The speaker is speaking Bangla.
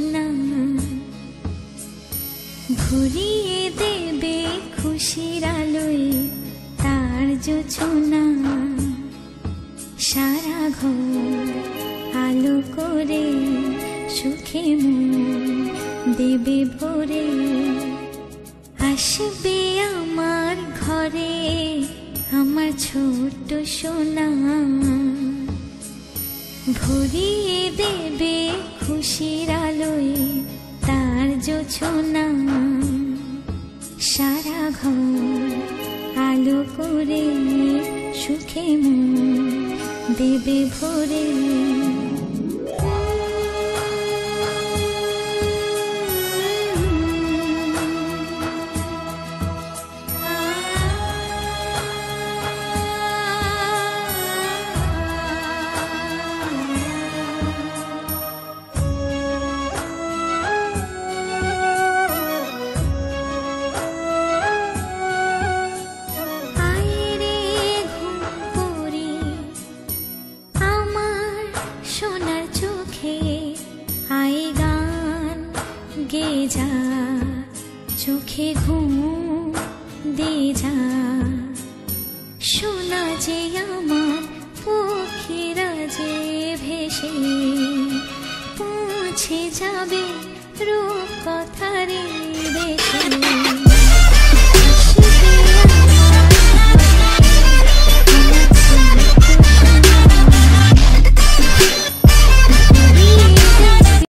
সোনা, ভরিয়ে দেবে খুশির আলোয় তার জোছনা। সারা ঘর আলো করে সুখে মন দেবে ভরে, আসবে আমার ঘরে আমার ছোট্ট সোনা। ভরিয়ে দেবে খুশির আলোয় তার জোছনা। সারা ঘর আলো করে সুখে মন দেবে ভরে। গে যা চোখে ঘুম দে যা, শোনা যে আমার পক্ষীরা যে ভেসে পৌঁছে যাবে রূপ কথারে দেশে।